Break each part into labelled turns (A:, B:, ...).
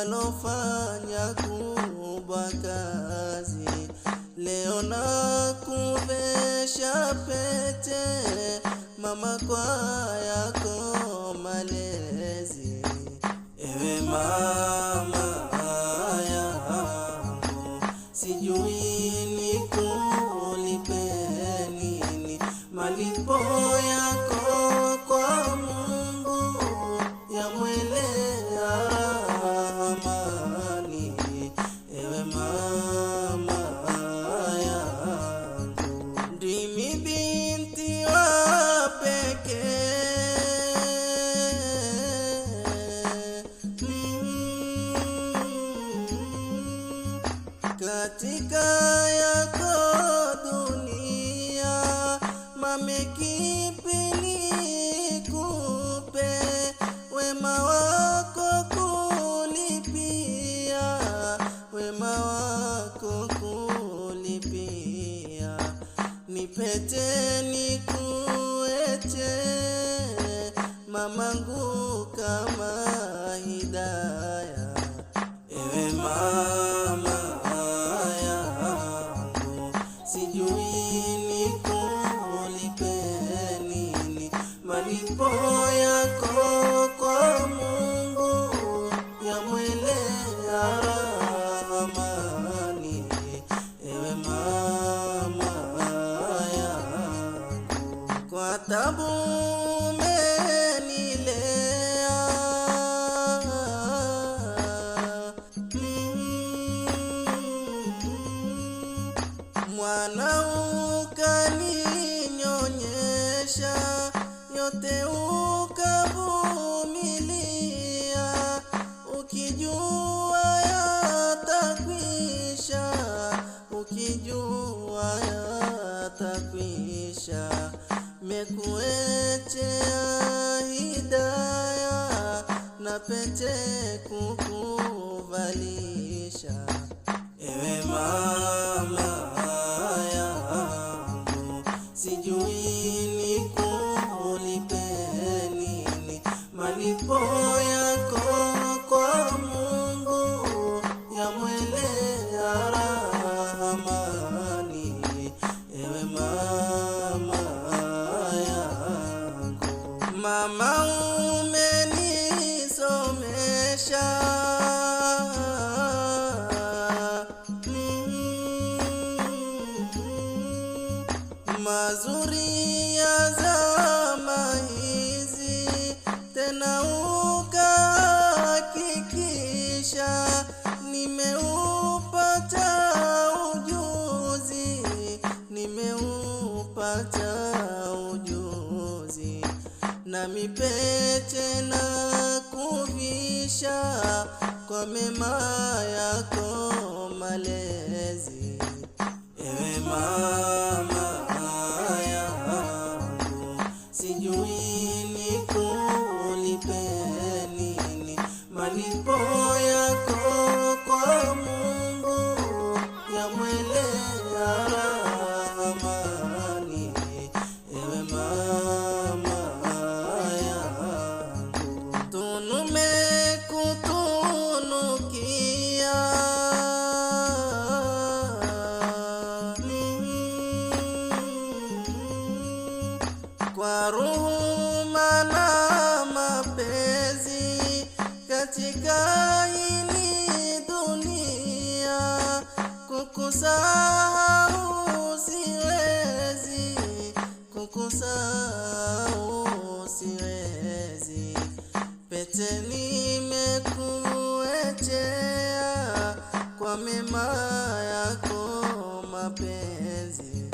A: walofanya kubwa kazi. Leo nakuvesha pete mama, kwa yako malezi. Ewe mama yangu, sijui nikulipe nini, malipo yako kwa Mungu yamwelea amani. Ewe mama yangu, ndimi binti wa pekee katika yako dunia. Mame, kipi nikupe, wema wako kulipia, wema wako kulipia. Nipete nikuete mamangu kama hidaya. Ewe mama yangu, sijui nikulipe nini, malipo yako kwa Mungu yamwelea amani. Ewe mama yangu, kwa tabu umenilea, mwana ukaninyonyesha, yote ukavumilia, ukijua yatakwisha, ukijua yatakwisha. Mekuechea hidaya na pete kukuvalisha. Ewe mama yangu, sijui nikulipe nini, malipo yako kwa Mungu yamwelea amani. Ewe mama yangu, mama umenisomesha, mazuri ya zama hizi, tena ukahakikisha. Nimeupata ujuzi, nimeupata ujuzi, na mipete na kuvisha kwa mema yako malezi. Ewe mama yangu, sijui nikulipe nini, malipo yako kwa Mungu yamwelea amani. Ewe mama yangu, tumekutunukia kwa rehema na mapenzi katika hii dunia. Kukusahau siwezi, kukusahau siwezi. Pete nimekuechea kwa mema yako mapenzi.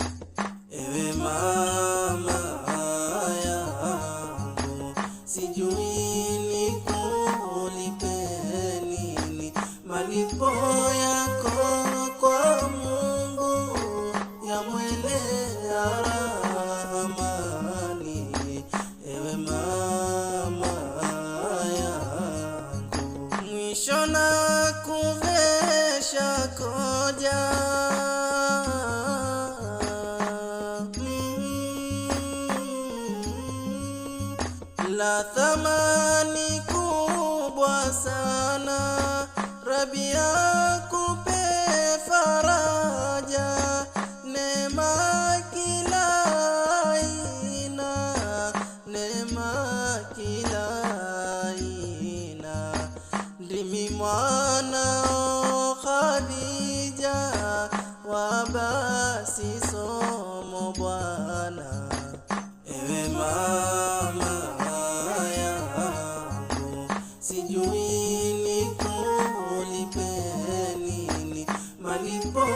A: Ewe mama yangu, sijui nikulipe nini, malipo yako kwa Mungu yamwelea amani. Ewe mama yangu, mwisho na kuvesha koja, la thamani kubwa sana. mwanao Khadija, wabasi somo bwana. Ewe mama yangu, sijui nikulipe nini, malipo